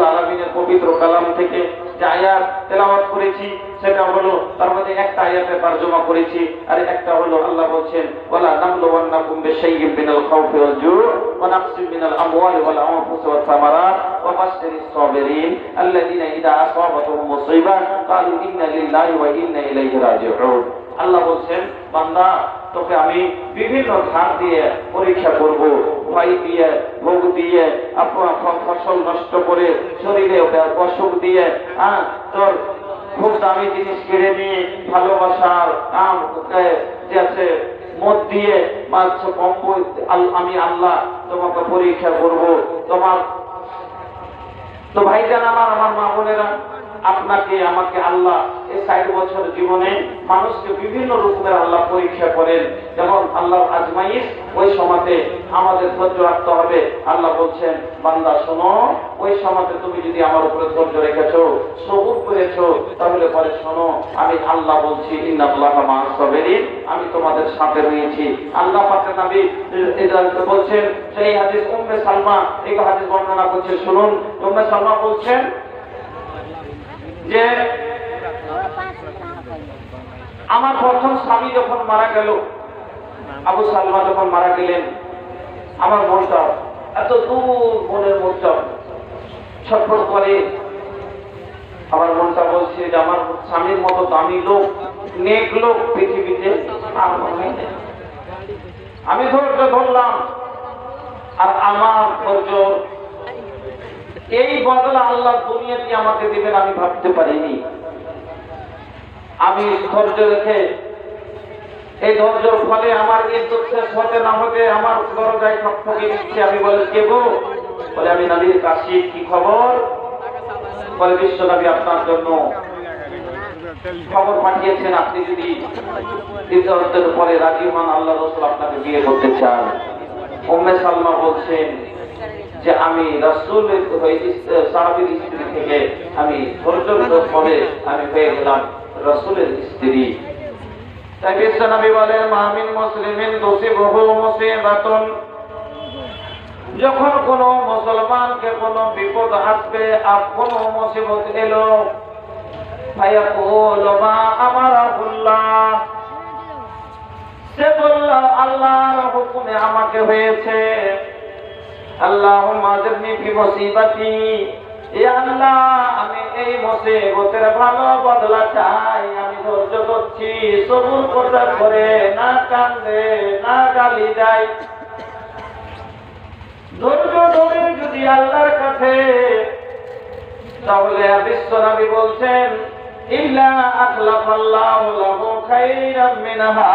আলামিনের পবিত্র কালাম থেকে যে আয়াত তেলাওয়াত করেছি সেটা হলো তার মধ্যে একটা আয়াতে তরজমা করেছি আর একটা হলো আল্লাহ বলছেন ওয়ালা নামলুওয়ান্নাকুম বিশাইয়্যিন মিনাল খাউফি ওয়াল জু' ওয়া নাকসিম মিনাল আমওয়ালি ওয়াল আনফুসি ওয়াস সামারাত ওয়া বাশশিরিস সাবিরিন আল্লাযীনা ইযা আসাবাতুহুম মুসিবা ক্বালু ইন্না লিল্লাহি ওয়া ইন্না ইলাইহি রাজিউন। আল্লাহ বলছেন বান্দা তোকে আমি বিভিন্ন ধার দিয়ে পরীক্ষা করব, ভয় দিয়ে, ভোগ দিয়ে, ফসল নষ্ট করে, শরীরে অসুখ দিয়ে, তোর খুব দামি জিনিস কেড়ে নিয়ে, ভালোবাসার যে আছে মদ দিয়ে, আমি আল্লাহ তোমাকে পরীক্ষা করব। তোমার তো ভাইজান আমার মা বোনেরা, আপনাকে আমাকে আল্লাহ এই 60 বছর জীবনে মানুষকে বিভিন্ন রকমের আল্লাহ পরীক্ষা করেন। যেমন আল্লাহ আজমাইশ, ওই সময়তে আমাদের ধৈর্য রাখতে হবে। আল্লাহ বলছেন বান্দা শোনো, ওই সময়তে তুমি যদি আমার উপরে ধৈর্য রেখেছো, সবুর করেছো, তাহলে পরে শোনো আমি আল্লাহ বলছি ইন্নাল্লাহা মা'আস সাবিরিন, আমি তোমাদের সাথে রয়েছি। আল্লাহ পাকের নবী বলছেন সেই হাদিস উম্মে সালমা এই হাদিস বর্ণনা করছে, শুনুন। উম্মে সালমা বলছেন যে আমার প্রথম স্বামী যখন মারা গেল, আবু সালমা যখন মারা গেলেন, আমার মনটা এত দূর, মনের মনটা ছটফট করে। আমার মনটা বলছে যে আমার স্বামীর মতো দামি লোক, নেক লোক পৃথিবীতে আর নেই। আমি ধৈর্য ধরলাম, আর আমার ধৈর্য এই বদলা আল্লাহ দুনিয়াতে আমাকে দিবেন আমি ভাবতে পারিনি। আমি ধৈর্য রেখে এই ধৈর্যের ফলে আমার ইজ্জত শেষ হতে না হতে আমার দরজায় ঠকঠকি দিচ্ছে। আমি বলে কে গো? বলে আমি নবীর কাশিফ, কি খবর? বলে বিশ্ব নবী আপনার জন্য খবর পাঠিয়েছেন, আপনি যদি ইজ্জতের পরে রাজি হন আল্লাহ রাসূল আপনাকে বিয়ে করতে চান। উম্মে সালমা বলছেন যে আমি রাসূলের সাহাবীর স্ত্রী থেকে আমি ধৈর্যের ফলে আমি হয়ে গেলাম রাসূলের স্ত্রী। তাই বিশ্ব নবী বলেন মা মিন মুসলিমিন তুসিবহু মুসিবাতুন, যখন কোন মুসলমানকে কোন বিপদ আসবে, আর কোন মুসিবত এলো, ফায়াকুলু মা আমারাহুল্লাহ, সে বলল আল্লাহর হুকুমে আমাকে হয়েছে। আল্লাহুম্মা আজরনি ফি মুসিবাতি, এ আল্লাহ আমি এই মুসিবতের ভালো বদলা চাই। আমি ধৈর্য ধরছি, সবুর করে না কান্দে না গালি দেয়, ধৈর্য ধরে যদি আল্লাহর কাছে, তাহলে বিশ্ব নবী বলছেন ইল্লা আখলাফাল্লাহু লাহু খায়রাম মিনহা,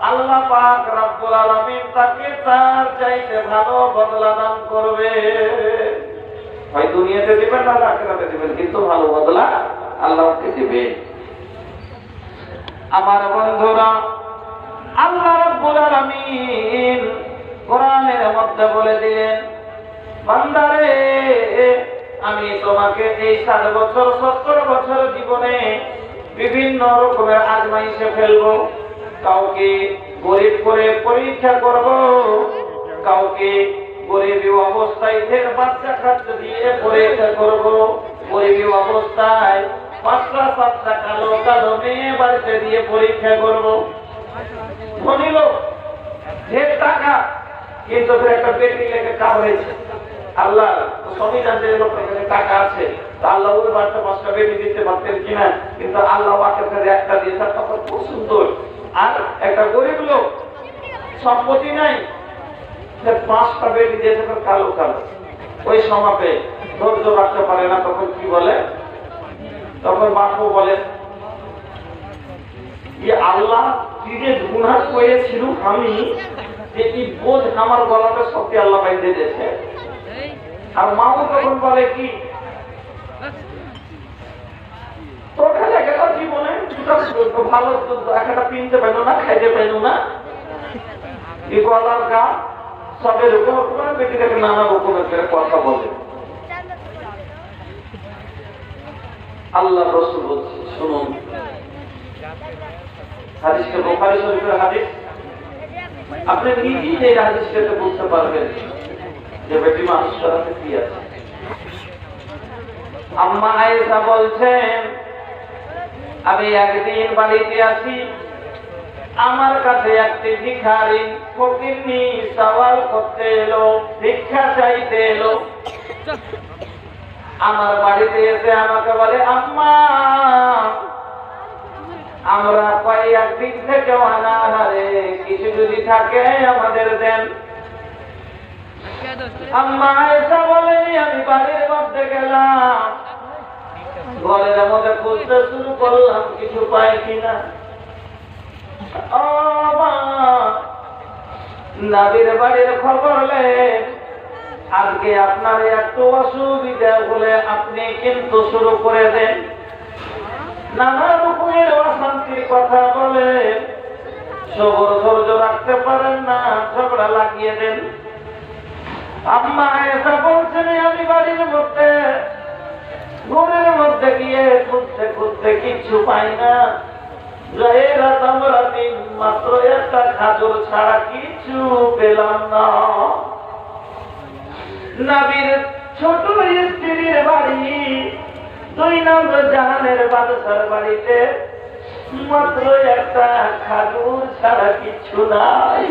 আল্লাহ পাক রব্বুল আলামিন তাকে তার চাইতে ভালো বদলা দান করবে। হয় দুনিয়াতে দিবেন না আখিরাতে দিবেন, কিন্তু ভালো বদলা আল্লাহকে দিবেন। আমার বন্ধুরা, আল্লাহ রব্বুল আলামিন কোরআনের মধ্যে বলে দিলেন বান্দারে আমি তোমাকে এই 60 বছর 70 বছর জীবনে বিভিন্ন রকমের আজমাইশে ফেলবো। কাউকে গরিব করে পরীক্ষা করব, কাউকে গরিবী অবস্থায় ফের বাচ্চা খাদ্য দিয়ে পরীক্ষা করব, গরিবী অবস্থায় 5টা কালো কালো মেয়ে বাড়িতে দিয়ে পরীক্ষা করব। শুনিল ঢের টাকা, কিন্তু একটা পেটি লেগে কাজ হয়েছে। আল্লাহ সংবিধান যে লোকের টাকা আছে, আল্লাহ ওই বাচ্চা 5টা বেটি দিতে পারতেন কিনা, কিন্তু আল্লাহ বাকের কাছে একটা দিয়েছে, তখন খুব সুন্দর। আর একটা গরিব লোক সম্পত্তি নাই, 5টা বেটি দিয়েছে কালো কালো, ওই সমাপে ধৈর্য রাখতে পারে না। তখন কি বলে? তখন বাপু বলে আল্লাহ তুই যে গুনাহ করেছিল আমি, যে এই বোঝ আমার গলাতে শক্তি আল্লাহ বাইন্ধে দিয়েছে। আর মাও তখন বলে কি জীবনে ভালো একটা কিনতে পাইল না, খাইতে পাইল না, এই গলার গা সবের উপর বেটিটাকে নানা রকমের কথা বলে। আল্লাহ রাসূল বলছে শুনুন, হাদিসটা বুখারী শরীফের হাদিস, আপনি নিজেই এই হাদিসটাতে বুঝতে পারবেন যে বেটি মানুষের সাথে কি আছে। আম্মা আয়েশা বলছেন, আমি একদিন বাড়িতে আছি, আমার কাছে একটি ভিখারি ফকিরনি সওয়াল করতে এলো, ভিক্ষা চাইতে এলো। আমার বাড়িতে এসে আমাকে বলে, আম্মা আমরা কয়েকদিন থেকে অনাহারে, কিছু যদি থাকে আমাদের দেন। আম্মা আয়েশা বলেন, আমি বাড়ির মধ্যে গেলাম, ঘরের মধ্যে খুঁজতে শুরু করলাম, কিছু পাই কিনা। নবীর বাড়ির খবর নেন, আজকে আপনার একটু অসুবিধা হলে আপনি কিন্তু শুরু করে দেন, নানা রকমের অশান্তির কথা বলেন, সবর ধৈর্য রাখতে পারেন না, ঝগড়া লাগিয়ে দেন। আম্মা আয়েশা বলছেন, আমি বাড়ির মধ্যে ঘরের মধ্যে গিয়ে খুঁজতে খুঁজতে কিচ্ছু পাই না, মাত্র একটা খাজুর ছাড়া কিছু পেলাম না। নবীর ছোট স্ত্রীর বাড়ি 2 নম্বর জাহানের বাদশার বাড়িতে মাত্র একটা খাজুর ছাড়া কিছু নাই।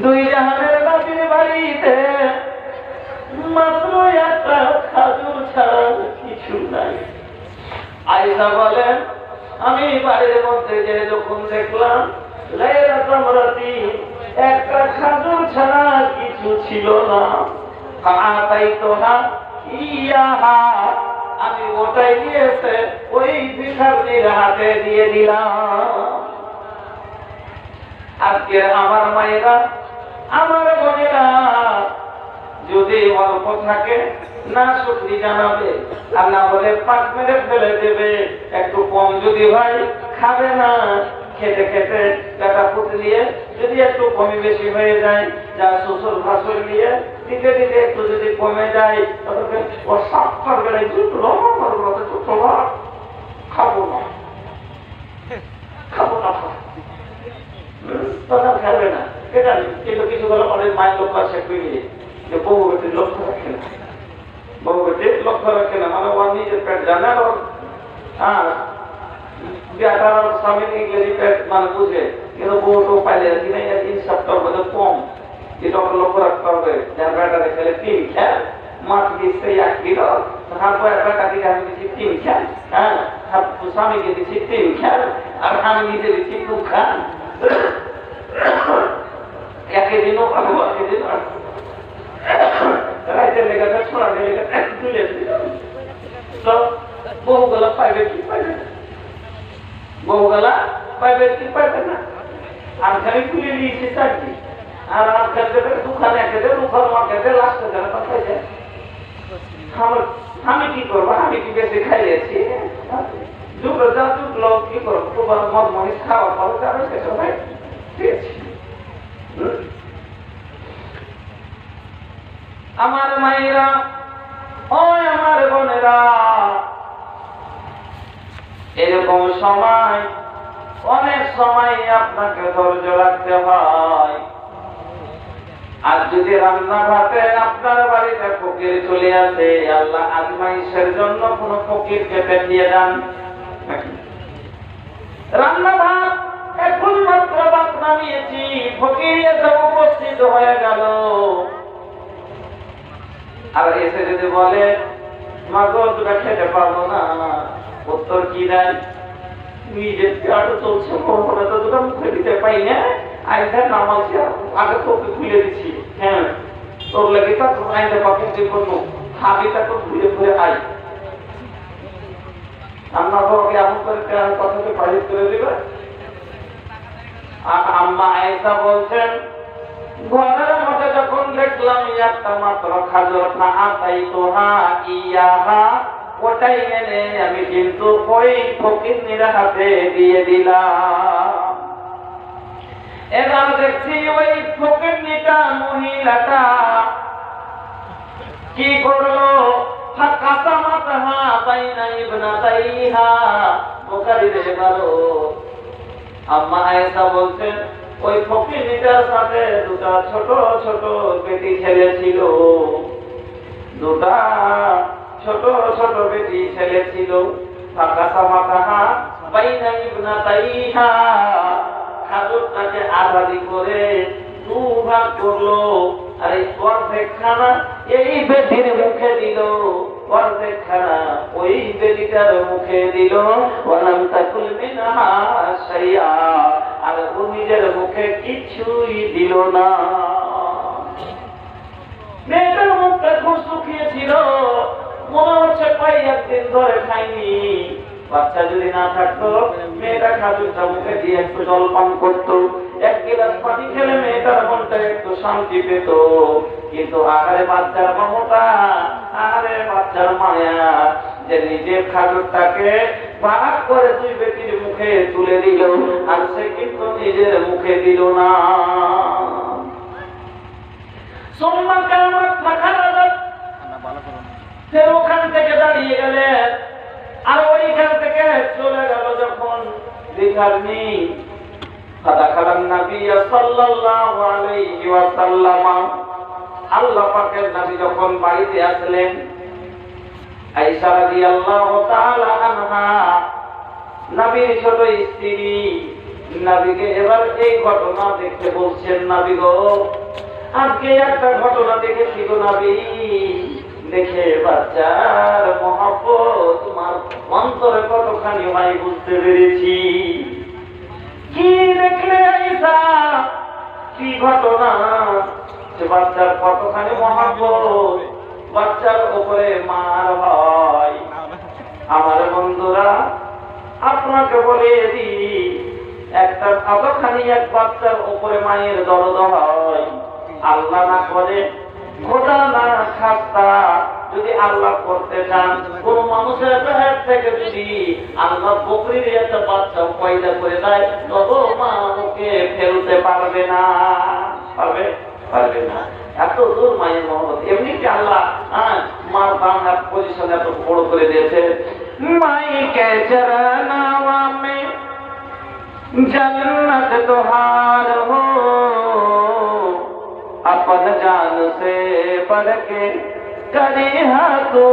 2 জাহানের নবীর বাড়িতে মাত্র একটা খাজুর ছাড়া কিছু নাই। আয়েশা বলেন, আমি বাড়ির মধ্যে যে যখন দেখলাম লাইলাতুল রাতি একটা খাজুর ছাড়া কিছু ছিল না, ফাআতাইতুহা ইয়াহা, আমি ওটাই নিয়ে এসে ওই ভিখারির হাতে দিয়ে দিলাম। আজকে আমার মায়েরা, আমার বোনেরা, যদি অল্প থাকে না শুকরি জানাবে, আর না হলে পাক মেরে ফেলে দেবে। একটু কম যদি হয় খাবে না, খেতে খেতে টাকা ফুটলিয়ে যদি একটু কমই বেশি হয়ে যায়, যা শ্বশুর ভাসুর নিয়ে দিতে দিতে একটু যদি কমে যায়, তবে ও সাপ করবে না, খাবো না, খাবো না, তখন খাবে না। এটা কিন্তু কিছু বলে অনেক মায়ের লোক আছে যে বউ বেটির লক্ষ্য রাখে না, বউ বেটির লক্ষ্য রাখে না, মানে ওর নিজের পেট জানে, ওর বেটার স্বামী ইংরেজি পেট মানে বুঝে, কিন্তু বউটো পাইলে কিনা ইনসাফটার মধ্যে কম, এটা ওর লক্ষ্য রাখতে হবে। যার বেটারে খেলে 3 খেল, মাছ দিচ্ছে 1 কিলো, হাত বয়ের বেটা দিকে আমি দিচ্ছি 3 খেল, স্বামীকে দিচ্ছি 3 খেল, আর আমি নিজে দিচ্ছি 2 খান। একদিনও খাবো, একদিন রাইতের লেগে ছোড়া লেগে তুলে তো বহুগুলা পাইবে কি পাইবে না, বহুগুলা পাইবে কি পাইবে না। আর খালি তুলে দিয়েছি 4টি, আর আর খেতে দুখানে খেতে দুখান মা খেতে লাস্ট খেতে পাঠাই যায়। আমি কি করবো, আমি কি বেশি খাইয়েছি, দুটো যা দুটো কি করবো, তোমার মদ মহিষ খাওয়া ফল যাবে সেটা ভাই পেয়েছি। আমার মায়েরা, ও আমার বোনেরা, এরকম সময় অনেক সময় আপনাকে ধৈর্য রাখতে হয়। আর যদি রান্না ভাতে আপনার বাড়িতে ফকির চলে আসে, আল্লাহ আজমাইশের জন্য কোন ফকিরকে পাঠিয়ে দেন। রান্না ভাত এখন মাত্র ভাত নামিয়েছি, ফকির এসে উপস্থিত হয়ে গেল। আর এসে যদি বলে, মা গো দুটা খেতে পারবো না, উত্তর কি দেয়, নিজের পেট চলছে, মোহনে তো দুটা মুখে দিতে পাই না, আইসা নামাজ আগে তোকে খুলে দিচ্ছি, হ্যাঁ তোর লাগে তা আইনটা পাখি যে কোনো হাবিটা তো ঘুরে ঘুরে আই। আমরা বাবাকে এমন করে কথাকে বাহির করে দেবে। আর আম্মা আয়েশা বলছেন, ঘরের মধ্যে যখন দেখলাম একটা মাত্র খাজুর, ফাআতাইতুহা ইয়াহা, ওটাই এনে আমি কিন্তু ওই ফকিরনির হাতে দিয়ে দিলাম। এবার দেখছি ওই ফকিরনিটা, মহিলাটা কি করলো, ফাকাসামাতহা বাইনা ইবনাতাইহা, বুখারীতে বলো। আম্মা আয়েশা বলছেন, ওই ফকিরনিটার সাথে দুটা ছোট ছোট বেটি ছেলে ছিল, দুটা ছোট ছোট বেটি ছেলে ছিল। খাজুরটাকে আলাদি করে দুভাগ করলো, আর এই অর্ধেক খানা এই বেটির মুখে দিল, অর্ধেক খানা ওই বেটিটার মুখে দিল। ওয়ালাম তাকুল মিনহা শাইআ, আর ও নিজের মুখে কিছুই দিল না। মেয়েটার মুখটা খুব শুকিয়ে ছিল, মনে হচ্ছে প্রায় একদিন ধরে খাইনি। বাচ্চা যদি না থাকতো মেয়েটা খাজুরটা মুখে দিয়ে একটু জল পান করতো, এক গিলাস পানি খেলে মেয়েটার মনটা একটু শান্তি পেত। কিন্তু আরে বাচ্চার মমতা, আরে বাচ্চার মায়া, যে নিজের খাজুরটাকে ভাগ করে দুই বেটির মুখে তুলে দিল, আর সে কিন্তু নিজের মুখে দিল না। সোমবার কেমন থাকা ফের ওখান থেকে দাঁড়িয়ে গেলেন, আর ওইখান থেকে চলে গেল যখন দেখারনি। ফাদাখালান নবী সাল্লাল্লাহু আলাইহি ওয়াসাল্লাম, আল্লাহ পাকের নবী যখন বাড়িতে আসলেন, আয়েশা রাদিয়াল্লাহু তাআলা আনহা নবীর ছোট স্ত্রী নবীকে এবার এই ঘটনা দেখতে বলছেন, নবী গো আজকে একটা ঘটনা দেখেছি গো নবী, দেখে বাচ্চার মহব্বত তোমার অন্তরে কতখানি হয় বুঝতে পেরেছি। কি দেখলে আয়েশা, কি ঘটনা, সে বাচ্চার কতখানি মহব্বত বাচ্চার উপরে মার হয়। আমার বন্ধুরা আপনাকে বলে দিই, একটা কতখানি এক বাচ্চার উপরে মায়ের দরদ হয়। আল্লাহ না করে, খোদা না খাস্তা, যদি আল্লাহ করতে চান কোন মানুষের পেট থেকে যদি আল্লাহ বকরির একটা বাচ্চা পয়দা করে দেয়, তবু মা ওকে ফেলতে পারবে না, পারবে পারবে না। এত দূর মায়ের মহব্বত। এমনিতে আল্লাহ মার বাংলা পজিশন এত বড় করে দিয়েছে। মাইকে চরনাওয়া মে जन्नत तुहार हो, अपन जान से बढ़ के करे हा तू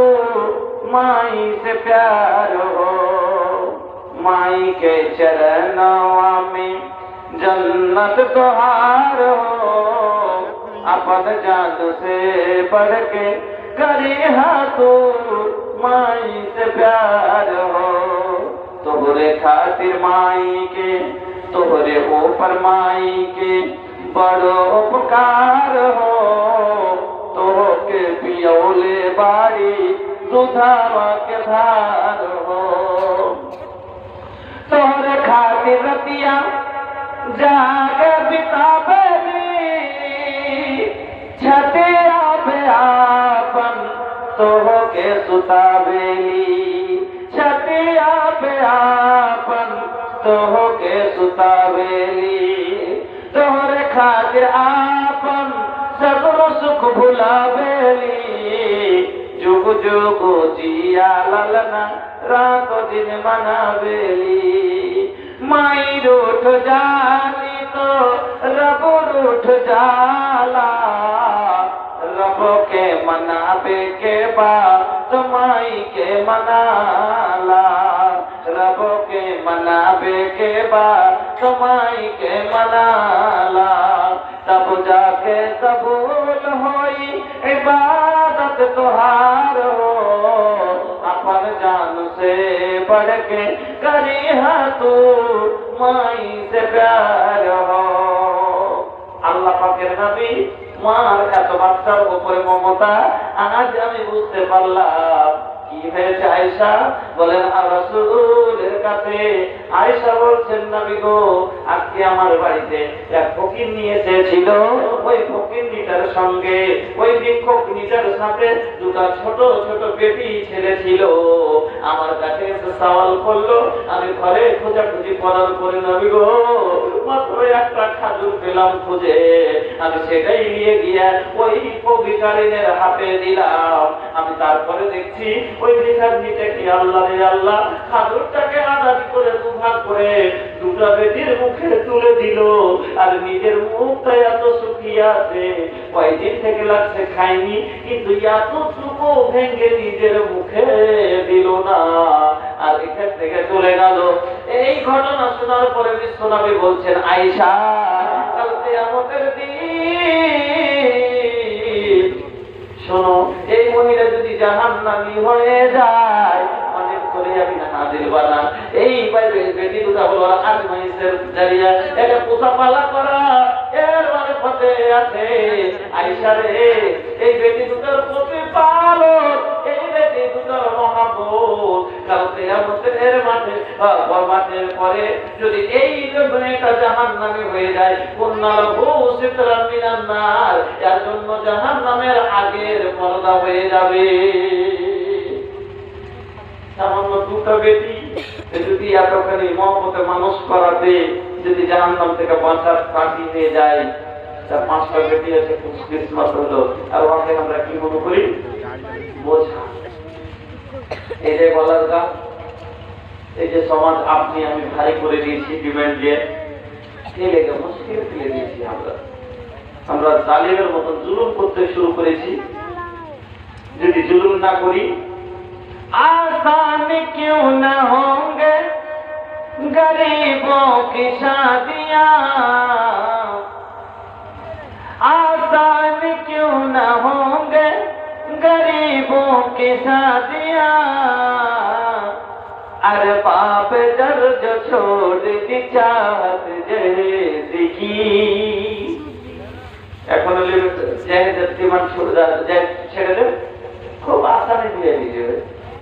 माई से प्यार हो। माई के चरणवा में जन्नत तुहार हो, अपन जान से बढ़ के करे हा तू माई से प्यार हो। तोहरे खातिर माई के, तोहरे ऊपर माई के बड़ो उपकार हो। तोहके पियोले बाड़ी दुधावा के धार हो। तोहरे खातिर रतिया जागे बितावेली, छतिया पे आपन तोहके सुतावेली, छतिया पे आपन तोहके सुतावेली। तोहरे खातिर आपन सगरो सुख भुलावेली, जुग जुग जिया ललना रात दिन मनावेली। माई रूठ जाली तो रब रूठ जाला, रब के मनावे के बाद माई के मनाला, रब के मनावे के बाद माई के मनाला। तब जाके कबूल होई इबादत तुहार हो, अपन जान से बढ़ के करी हा तू माई से प्यार हो। আল্লাহ পাকের নবী মার এত বাচ্চার উপরে মমতা, আজ আমি বুঝতে পারলাম কি হয়েছে। আয়েশা বলেন আর রাসূলের কাছে, আয়েশা বলছেন নবী গো আজকে আমার বাড়িতে এক ফকির এসেছিল, ওই ফকিরনিটার সঙ্গে ওই ভিক্ষুকনিটার সাথে দুটো ছোট ছোট বেটি ছেলে ছিল। আমার কাছে এসে সওয়াল করলো, আমি ঘরে খোঁজাখুঁজি করার পরে নবী গো মাত্র একটা খাজুর পেলাম খুঁজে, আমি সেটাই নিয়ে গিয়ে ওই ভিখারিনের হাতে দিলাম। আমি তারপরে দেখছি ওই ভিখারিটা কি আল্লাহ রে আল্লাহ, খাদরটাকে আদানি করে দুভাগ করে দুটা বেটির মুখে তুলে দিল, আর নিজের মুখটা এত শুকিয়ে আছে, কয়দিন থেকে লাগছে খায়নি, কিন্তু এতটুকু ভেঙে নিজের মুখে দিল না, আর এখান থেকে চলে গেল। এই ঘটনা শোনার পরে বিশ্বনবী বলছেন, আয়েশা, কাল কিয়ামতের দিন শোনো, এই মহিলা যদি জাহান্নামী হয়ে যায়, অনেক করে আমি হাজির বানান, এই বেটি দুটা হলো আজমাইশের জারিয়া, এটা পোষা পালা করা, এর মানে পথে আছে। আয়েশা রে, এই বেটি দুটার প্রতিপালক, এই বেটি দুটার মহাবুব, কাল কিয়ামতের মাঠের পরে যদি এই মেয়েটা জাহান্নামী হয়ে যায়, কুন্নালাহু সিতরাম মিনান নার, এর জন্য জাহান্নামের আগের পর্দা হয়ে যাবে। সামান্য দুটো বেটি যদি এতখানি মহব্বতে মানুষ করাতে যদি জাহান্নাম থেকে বাঁচার কাটি নিয়ে যায়, তার 5টা বেটি আছে, খুশকিসমত হলো। আর ওকে আমরা কি মনে করি? বোঝা। এই যে বলার গা, এই যে সমাজ আপনি আমি ভারী করে দিয়েছি, ডিমান্ড দিয়ে ফেলে গে মুশকিল ফেলে দিয়েছি, আমরা জালিমের মতন জুলুম করতে শুরু করেছি। যদি জুলুম না করি, आसान क्यों न होंगे गरीबों की शादियां, आसान क्यों न होंगे गरीबों की शादियां, अरे बाप दर्द छोड़ दी चाहत जैसी की। এখন জাহেদের ডিমান্ড ছেড়ে দেন, খুব আসানে দিয়ে দিবে।